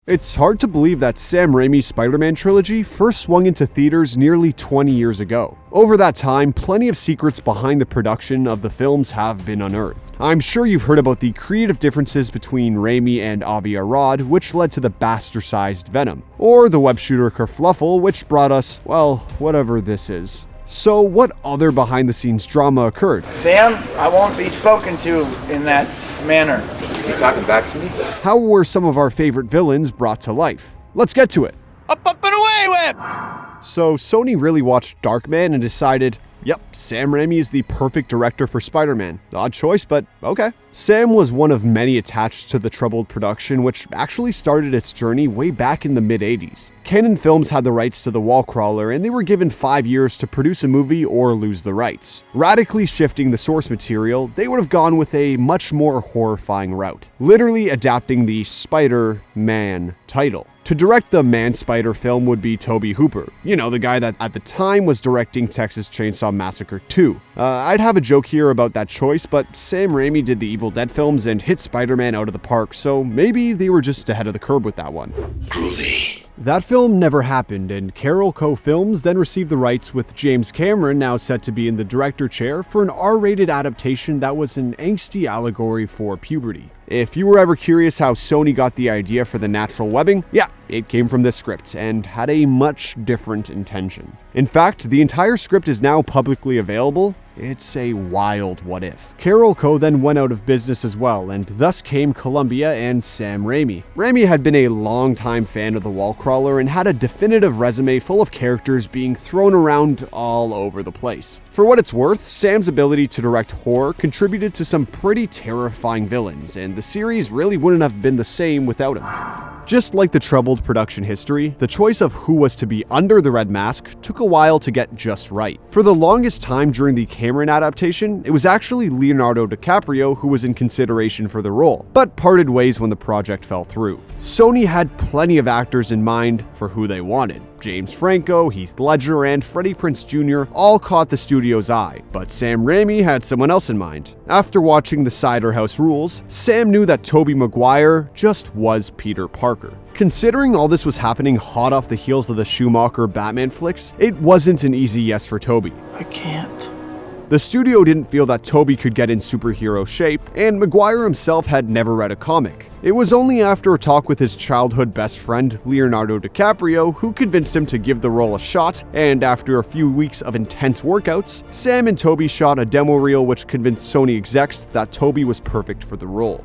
It's hard to believe that Sam Raimi's Spider-Man trilogy first swung into theaters nearly 20 years ago. Over that time, plenty of secrets behind the production of the films have been unearthed. I'm sure you've heard about the creative differences between Raimi and Avi Arad, which led to the bastardized Venom, or the web shooter kerfluffle, which brought us, well, whatever this is. So what other behind-the-scenes drama occurred? Sam, I won't be spoken to in that manner. You talking back to me? How were some of our favorite villains brought to life? Let's get to it. Up and away, Whip! So Sony really watched Darkman and decided, yep, Sam Raimi is the perfect director for Spider-Man. Odd choice, but okay. Sam was one of many attached to the troubled production, which actually started its journey way back in the mid-80s. Canon Films had the rights to the Wallcrawler, and they were given 5 years to produce a movie or lose the rights. Radically shifting the source material, they would have gone with a much more horrifying route, literally adapting the Spider-Man title. To direct the Man-Spider film would be Tobe Hooper, the guy that at the time was directing Texas Chainsaw Massacre 2. I'd have a joke here about that choice, but Sam Raimi did the Evil Dead films and hit Spider-Man out of the park, so maybe they were just ahead of the curve with that one. Groovy. That film never happened, and Carol Co. Films then received the rights, with James Cameron now set to be in the director chair for an R-rated adaptation that was an angsty allegory for puberty. If you were ever curious how Sony got the idea for the natural webbing, yeah, it came from this script and had a much different intention. In fact, the entire script is now publicly available. It's a wild what if. Carol Co. then went out of business as well, and thus came Columbia and Sam Raimi. Raimi had been a longtime fan of the Wallcrawler and had a definitive resume full of characters being thrown around all over the place. For what it's worth, Sam's ability to direct horror contributed to some pretty terrifying villains, and the series really wouldn't have been the same without him. Just like the troubled production history, the choice of who was to be under the red mask took a while to get just right. For the longest time during the Cameron adaptation, it was actually Leonardo DiCaprio who was in consideration for the role, but parted ways when the project fell through. Sony had plenty of actors in mind for who they wanted. James Franco, Heath Ledger, and Freddie Prinze Jr. all caught the studio's eye, but Sam Raimi had someone else in mind. After watching The Cider House Rules, Sam knew that Tobey Maguire just was Peter Parker. Considering all this was happening hot off the heels of the Schumacher Batman flicks, it wasn't an easy yes for Tobey. I can't. The studio didn't feel that Tobey could get in superhero shape, and Maguire himself had never read a comic. It was only after a talk with his childhood best friend, Leonardo DiCaprio, who convinced him to give the role a shot, and after a few weeks of intense workouts, Sam and Tobey shot a demo reel which convinced Sony execs that Tobey was perfect for the role.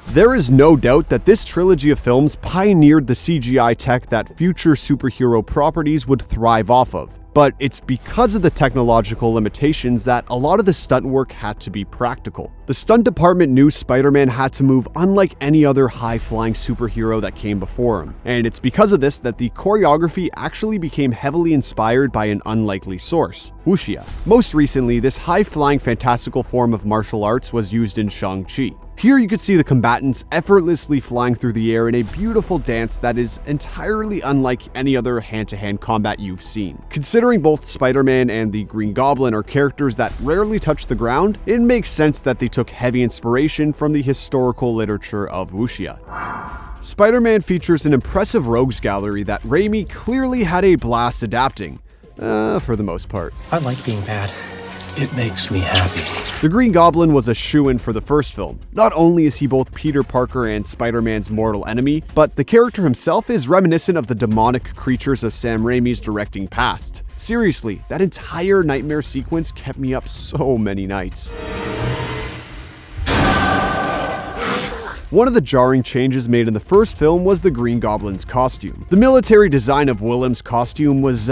There is no doubt that this trilogy of films pioneered the CGI tech that future superhero properties would thrive off of. But it's because of the technological limitations that a lot of the stunt work had to be practical. The stunt department knew Spider-Man had to move unlike any other high-flying superhero that came before him. And it's because of this that the choreography actually became heavily inspired by an unlikely source, wuxia. Most recently, this high-flying fantastical form of martial arts was used in Shang-Chi. Here you could see the combatants effortlessly flying through the air in a beautiful dance that is entirely unlike any other hand-to-hand combat you've seen. Considering both Spider-Man and the Green Goblin are characters that rarely touch the ground, it makes sense that they took heavy inspiration from the historical literature of wuxia. Spider-Man features an impressive rogues gallery that Raimi clearly had a blast adapting, for the most part. I like being bad. It makes me happy. The Green Goblin was a shoo-in for the first film. Not only is he both Peter Parker and Spider-Man's mortal enemy, but the character himself is reminiscent of the demonic creatures of Sam Raimi's directing past. Seriously, that entire nightmare sequence kept me up so many nights. One of the jarring changes made in the first film was the Green Goblin's costume. The military design of Willem's costume was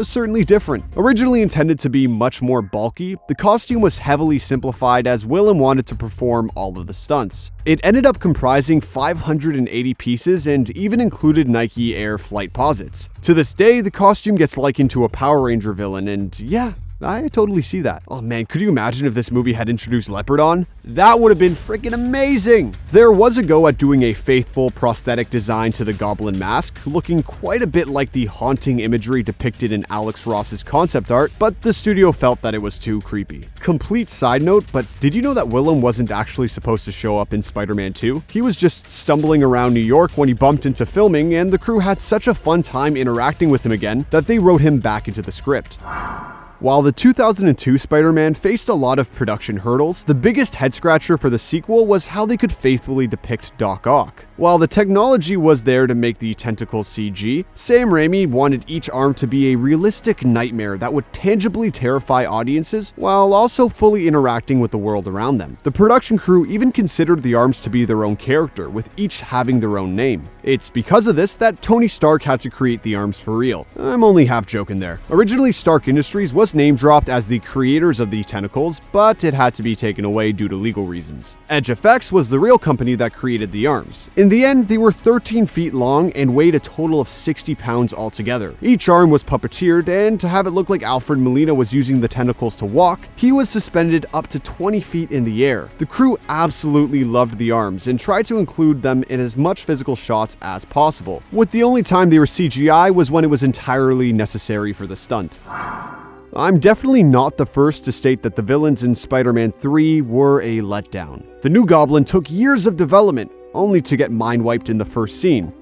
certainly different. Originally intended to be much more bulky, the costume was heavily simplified as Willem wanted to perform all of the stunts. It ended up comprising 580 pieces and even included Nike Air flight posits. To this day, the costume gets likened to a Power Ranger villain, and yeah, I totally see that. Oh man, could you imagine if this movie had introduced Leopardon? That would have been freaking amazing! There was a go at doing a faithful prosthetic design to the Goblin mask, looking quite a bit like the haunting imagery depicted in Alex Ross's concept art, but the studio felt that it was too creepy. Complete side note, but did you know that Willem wasn't actually supposed to show up in Spider-Man 2? He was just stumbling around New York when he bumped into filming, and the crew had such a fun time interacting with him again that they wrote him back into the script. While the 2002 Spider-Man faced a lot of production hurdles, the biggest head-scratcher for the sequel was how they could faithfully depict Doc Ock. While the technology was there to make the tentacles CG, Sam Raimi wanted each arm to be a realistic nightmare that would tangibly terrify audiences while also fully interacting with the world around them. The production crew even considered the arms to be their own character, with each having their own name. It's because of this that Tony Stark had to create the arms for real. I'm only half joking there. Originally, Stark Industries was name dropped as the creators of the tentacles, but it had to be taken away due to legal reasons. Edge Effects was the real company that created the arms. In the end, they were 13 feet long and weighed a total of 60 pounds altogether. Each arm was puppeteered, and to have it look like Alfred Molina was using the tentacles to walk, he was suspended up to 20 feet in the air. The crew absolutely loved the arms and tried to include them in as much physical shots as possible, with the only time they were CGI was when it was entirely necessary for the stunt. I'm definitely not the first to state that the villains in Spider-Man 3 were a letdown. The new Goblin took years of development, only to get mind-wiped in the first scene.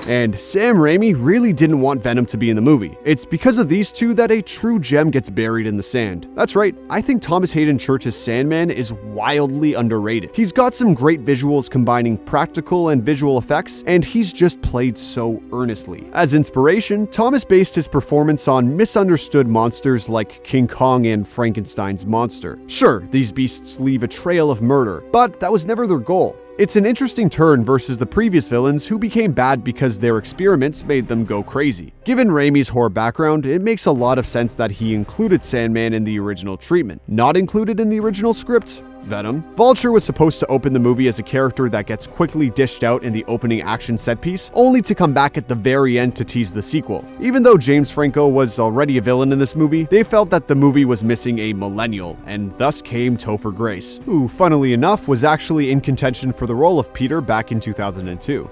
And Sam Raimi really didn't want Venom to be in the movie. It's because of these two that a true gem gets buried in the sand. That's right, I think Thomas Hayden Church's Sandman is wildly underrated. He's got some great visuals combining practical and visual effects, and he's just played so earnestly. As inspiration, Thomas based his performance on misunderstood monsters like King Kong and Frankenstein's monster. Sure, these beasts leave a trail of murder, but that was never their goal. It's an interesting turn versus the previous villains who became bad because their experiments made them go crazy. Given Raimi's horror background, it makes a lot of sense that he included Sandman in the original treatment. Not included in the original script? Venom. Vulture was supposed to open the movie as a character that gets quickly dished out in the opening action set piece, only to come back at the very end to tease the sequel. Even though James Franco was already a villain in this movie, they felt that the movie was missing a millennial, and thus came Topher Grace, who, funnily enough, was actually in contention for the role of Peter back in 2002.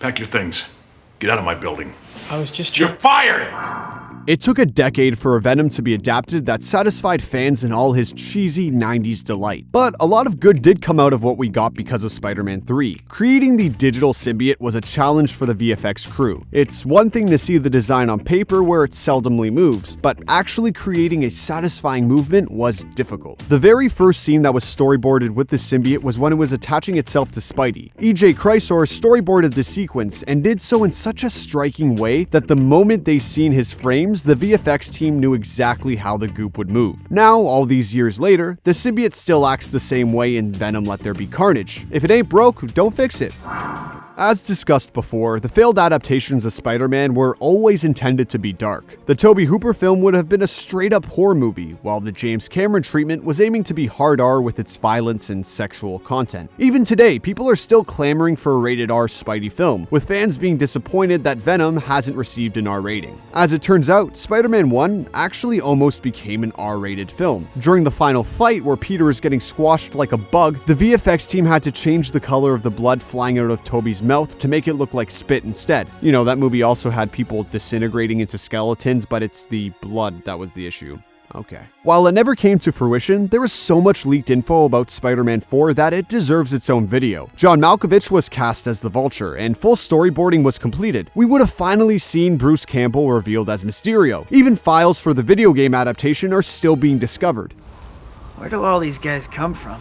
Pack your things. Get out of my building. I was just... You're fired! It took a decade for a Venom to be adapted that satisfied fans in all his cheesy 90s delight. But a lot of good did come out of what we got because of Spider-Man 3. Creating the digital symbiote was a challenge for the VFX crew. It's one thing to see the design on paper where it seldomly moves, but actually creating a satisfying movement was difficult. The very first scene that was storyboarded with the symbiote was when it was attaching itself to Spidey. E.J. Chrysler storyboarded the sequence and did so in such a striking way that the moment they seen his frames, the VFX team knew exactly how the goop would move. Now, all these years later, the symbiote still acts the same way in Venom Let There Be Carnage. If it ain't broke, don't fix it. As discussed before, the failed adaptations of Spider-Man were always intended to be dark. The Tobe Hooper film would have been a straight-up horror movie, while the James Cameron treatment was aiming to be hard R with its violence and sexual content. Even today, people are still clamoring for a rated R Spidey film, with fans being disappointed that Venom hasn't received an R rating. As it turns out, Spider-Man 1 actually almost became an R-rated film. During the final fight, where Peter is getting squashed like a bug, the VFX team had to change the color of the blood flying out of Toby's mouth to make it look like spit instead. You know, that movie also had people disintegrating into skeletons, but it's the blood that was the issue. Okay. While it never came to fruition, there was so much leaked info about Spider-Man 4 that it deserves its own video. John Malkovich was cast as the Vulture, and full storyboarding was completed. We would have finally seen Bruce Campbell revealed as Mysterio. Even files for the video game adaptation are still being discovered. Where do all these guys come from?